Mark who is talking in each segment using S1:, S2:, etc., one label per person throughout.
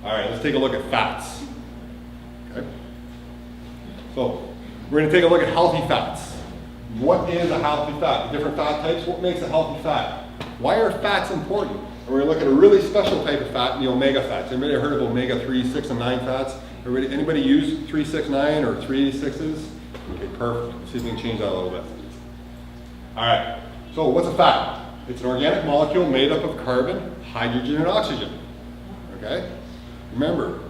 S1: All right, let's take a look at fats. Okay. So we're going to take a look at healthy fats. What is a healthy fat? Different fat types. What makes a healthy fat? Why are fats important? And we're going to look at a really special type of fat, the omega fats. Anybody heard of omega 3, 6, and 9 fats? Anybody use 3, 6, 9 or 3, 6s? Okay, perfect. Let's see if we can change that a little bit. All right. So what's a fat? It's an organic molecule made up of carbon, hydrogen, and oxygen. Okay? Remember,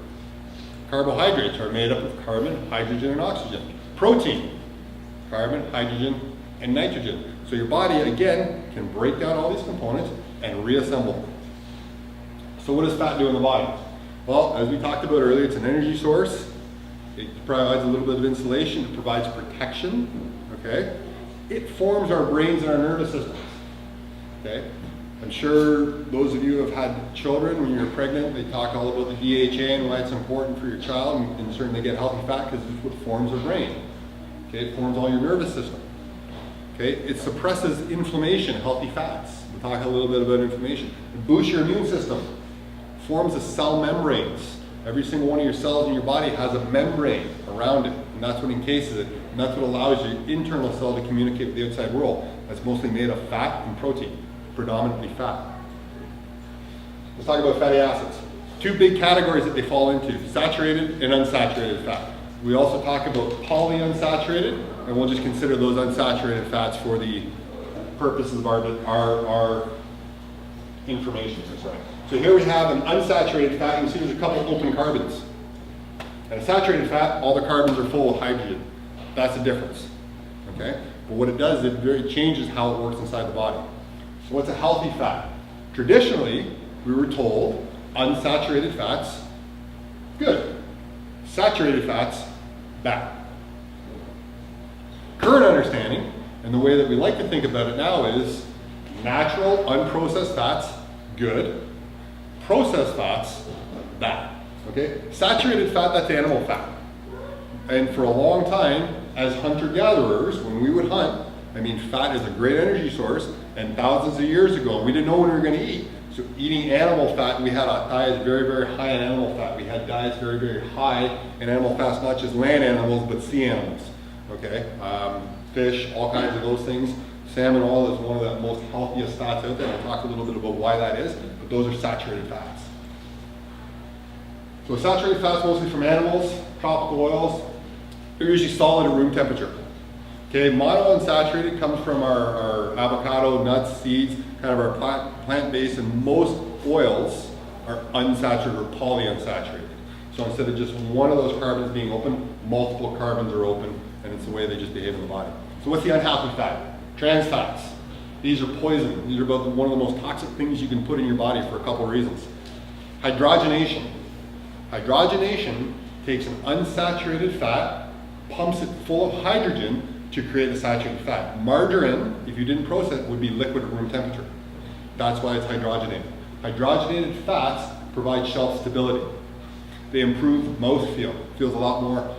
S1: carbohydrates are made up of carbon, hydrogen, and oxygen. Protein, carbon, hydrogen, and nitrogen. So your body, again, can break down all these components and reassemble them. So what does fat do in the body? Well, as we talked about earlier, it's an energy source. It provides a little bit of insulation. It provides protection. Okay? It forms our brains and our nervous systems. Okay? I'm sure those of you who have had children, when you're pregnant, they talk all about the DHA and why it's important for your child, and certainly get healthy fat because it's what forms our brain. Okay, it forms all your nervous system. Okay, it suppresses inflammation, healthy fats. We'll talk a little bit about inflammation. It boosts your immune system, forms the cell membranes. Every single one of your cells in your body has a membrane around it, and that's what encases it, and that's what allows your internal cell to communicate with the outside world. That's mostly made of fat and protein. Predominantly fat. Let's talk about fatty acids. Two big categories that they fall into, saturated and unsaturated fat. We also talk about polyunsaturated, and we'll just consider those unsaturated fats for the purposes of our information. So here we have an unsaturated fat. You can see there's a couple open carbons. And a saturated fat, all the carbons are full of hydrogen. That's the difference. Okay? But what it does, it changes how it works inside the body. So what's a healthy fat? Traditionally, we were told unsaturated fats, good. Saturated fats, bad. Current understanding, and the way that we like to think about it now is natural, unprocessed fats, good. Processed fats, bad. Okay? Saturated fat, that's animal fat. And for a long time, as hunter-gatherers, when we would hunt, fat is a great energy source, and thousands of years ago, we didn't know when we were going to eat. So eating animal fat, we had diets very, very high in animal fat. We had diets very, very high in animal fats, not just land animals, but sea animals. Okay? Fish, all kinds of those things. Salmon oil is one of the most healthiest fats out there. I'll talk a little bit about why that is, but those are saturated fats. So saturated fats mostly from animals, tropical oils. They're usually solid at room temperature. Okay, monounsaturated comes from our avocado, nuts, seeds, kind of our plant-based, and most oils are unsaturated or polyunsaturated. So instead of just one of those carbons being open, multiple carbons are open, and it's the way they just behave in the body. So what's the unhealthy fat? Trans fats. These are poison. These are about one of the most toxic things you can put in your body for a couple of reasons. Hydrogenation. Hydrogenation takes an unsaturated fat, pumps it full of hydrogen, to create a saturated fat. Margarine, if you didn't process it, would be liquid at room temperature. That's why it's hydrogenated. Hydrogenated fats provide shelf stability. They improve mouthfeel. It feels a lot more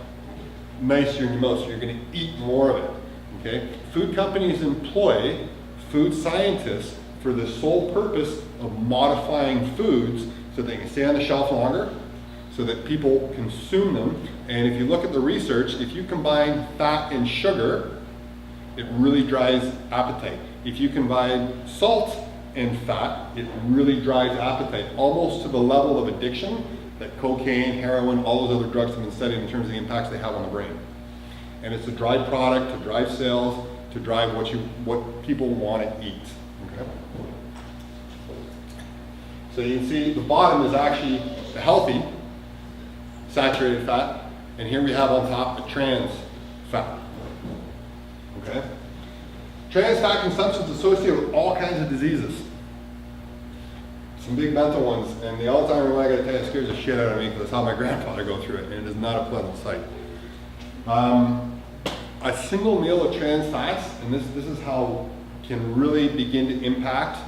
S1: nicer in your mouth, so you're going to eat more of it. Okay? Food companies employ food scientists for the sole purpose of modifying foods so they can stay on the shelf longer, so that people consume them. And if you look at the research, if you combine fat and sugar, it really drives appetite. If you combine salt and fat, it really drives appetite, almost to the level of addiction that cocaine, heroin, all those other drugs have been studied in terms of the impacts they have on the brain. And it's a drive product to drive sales, to drive what people want to eat. Okay? So you can see the bottom is actually the healthy saturated fat, and here we have on top a trans fat. Okay? Trans fat consumption is associated with all kinds of diseases. Some big mental ones, and the all-time one I gotta tell you scares the shit out of me because I saw my grandfather go through it, and it is not a pleasant sight. A single meal of trans fats, and this is how can really begin to impact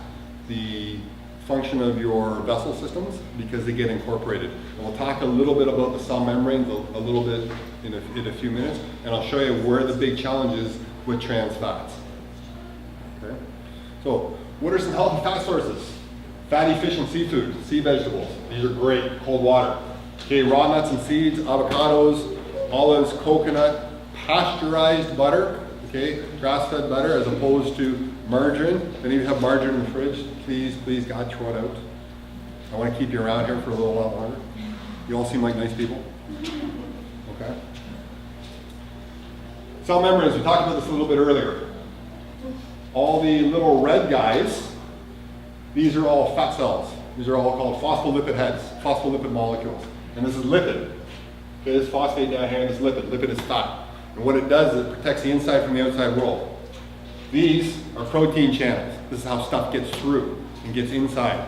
S1: the function of your vessel systems because they get incorporated. And we'll talk a little bit about the cell membranes a little bit in a few minutes, and I'll show you where the big challenge is with trans fats. Okay? So what are some healthy fat sources? Fatty fish and seafood, sea vegetables. These are great, cold water. Okay, raw nuts and seeds, avocados, olives, coconut, pasteurized butter, okay, grass-fed butter as opposed to margarine. If any of you have margarine in the fridge, please, God, throw it out. I want to keep you around here for a little while longer. You all seem like nice people. Okay. Cell membranes, we talked about this a little bit earlier. All the little red guys, these are all fat cells. These are all called phospholipid heads, phospholipid molecules. And this is lipid. Okay, this phosphate down here is lipid. Lipid is fat. And what it does is it protects the inside from the outside world. These are protein channels. This is how stuff gets through and gets inside.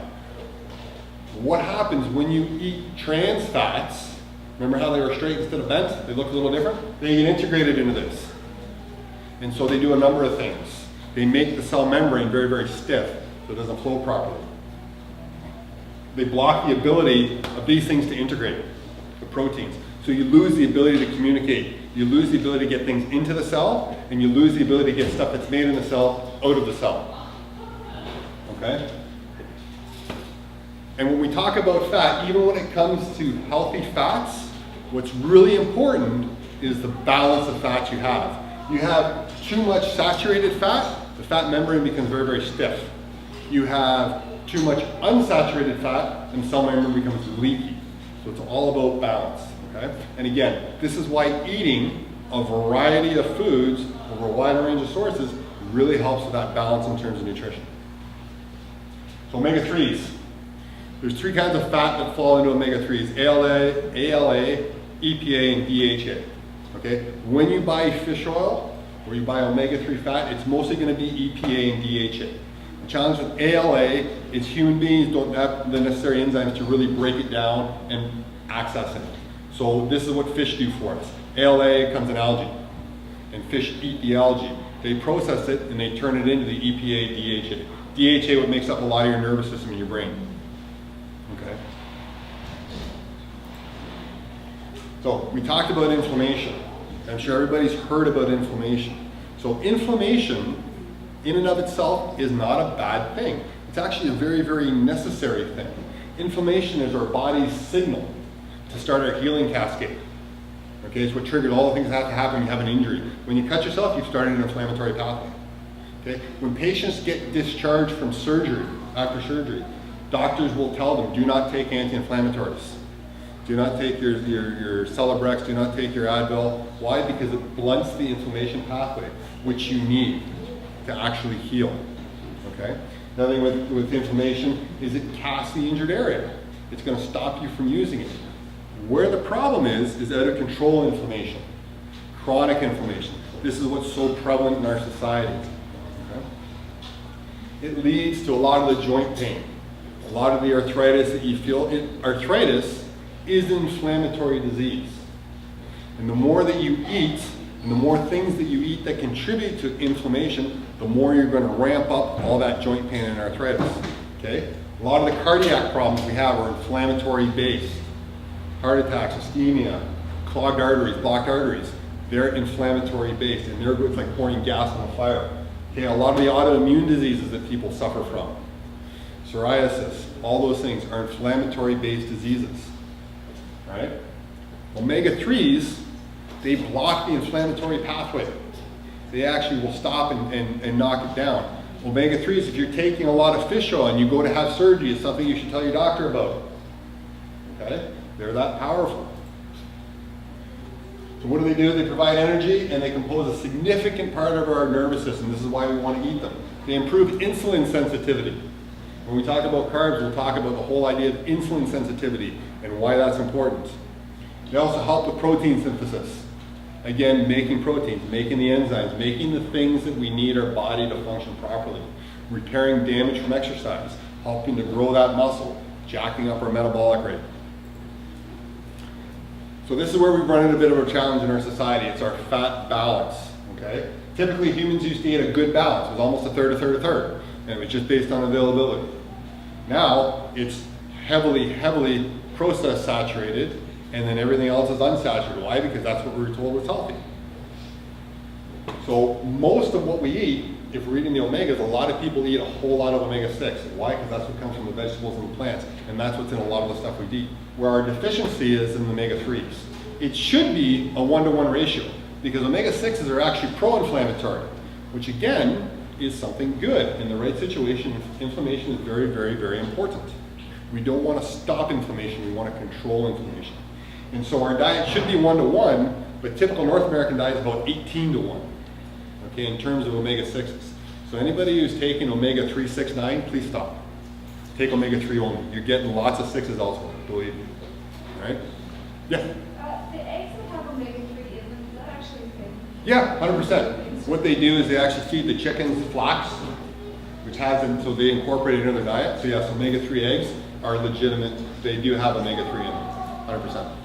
S1: What happens when you eat trans fats? Remember how they were straight instead of bent? They look a little different? They get integrated into this. And so they do a number of things. They make the cell membrane very, very stiff so it doesn't flow properly. They block the ability of these things to integrate, the proteins. So you lose the ability to communicate. You lose the ability to get things into the cell, and you lose the ability to get stuff that's made in the cell out of the cell. Okay? And when we talk about fat, even when it comes to healthy fats, what's really important is the balance of fats you have. You have too much saturated fat, the fat membrane becomes very, very stiff. You have too much unsaturated fat, and the cell membrane becomes leaky. So it's all about balance. Okay? And again, this is why eating a variety of foods over a wide range of sources really helps with that balance in terms of nutrition. So omega-3s. There's three kinds of fat that fall into omega-3s, ALA, EPA, and DHA. Okay? When you buy fish oil or you buy omega-3 fat, it's mostly going to be EPA and DHA. The challenge with ALA is human beings don't have the necessary enzymes to really break it down and access it. So this is what fish do for us. ALA comes in algae, and fish eat the algae. They process it and they turn it into the EPA, DHA. DHA what makes up a lot of your nervous system in your brain. Okay. So we talked about inflammation. I'm sure everybody's heard about inflammation. So inflammation in and of itself is not a bad thing. It's actually a very, very necessary thing. Inflammation is our body's signal to start our healing cascade. Okay, it's what triggered all the things that have to happen when you have an injury. When you cut yourself, you've started an inflammatory pathway. Okay, when patients get discharged from surgery, after surgery, doctors will tell them, do not take anti-inflammatories. Do not take your Celebrex, do not take your Advil. Why? Because it blunts the inflammation pathway, which you need to actually heal. Okay? Another thing with inflammation is it casts the injured area. It's going to stop you from using it. Where the problem is out of control inflammation, chronic inflammation. This is what's so prevalent in our society. Okay? It leads to a lot of the joint pain, a lot of the arthritis that you feel. Arthritis is an inflammatory disease. And the more that you eat, and the more things that you eat that contribute to inflammation, the more you're going to ramp up all that joint pain and arthritis. Okay? A lot of the cardiac problems we have are inflammatory based. Heart attacks, ischemia, clogged arteries, blocked arteries, they're inflammatory based, and they're it's like pouring gas on a fire. Okay, a lot of the autoimmune diseases that people suffer from, psoriasis, all those things are inflammatory based diseases. Right? Omega-3s, they block the inflammatory pathway. They actually will stop and knock it down. Omega-3s, if you're taking a lot of fish oil and you go to have surgery, it's something you should tell your doctor about. Okay? They're that powerful. So what do? They provide energy and they compose a significant part of our nervous system. This is why we want to eat them. They improve insulin sensitivity. When we talk about carbs, we'll talk about the whole idea of insulin sensitivity and why that's important. They also help with protein synthesis. Again, making proteins, making the enzymes, making the things that we need our body to function properly. Repairing damage from exercise, helping to grow that muscle, jacking up our metabolic rate. So this is where we've run into a bit of a challenge in our society. It's our fat balance, okay? Typically humans used to eat a good balance. It was almost a third, a third, a third. And it was just based on availability. Now, it's heavily process saturated, and then everything else is unsaturated. Why? Because that's what we were told was healthy. So most of what we eat if we're eating the omegas, a lot of people eat a whole lot of omega-6. Why? Because that's what comes from the vegetables and the plants, and that's what's in a lot of the stuff we eat. Where our deficiency is in the omega-3s. It should be a 1-to-1 ratio, because omega-6s are actually pro-inflammatory, which again is something good. In the right situation, inflammation is very, very, very important. We don't want to stop inflammation, we want to control inflammation. And so our diet should be 1-to-1, but typical North American diet is about 18-to-1, okay, in terms of omega-6s. So anybody who's taking omega-3, 6, 9, please stop. Take omega-3 only. You're getting lots of 6s elsewhere, believe me. All right? Yeah?
S2: The eggs that have omega-3 in them, is that actually a thing?
S1: Yeah, 100%. What they do is they actually feed the chickens flax, which has them, so they incorporate it into their diet. So yes, omega-3 eggs are legitimate. They do have omega-3 in them, 100%.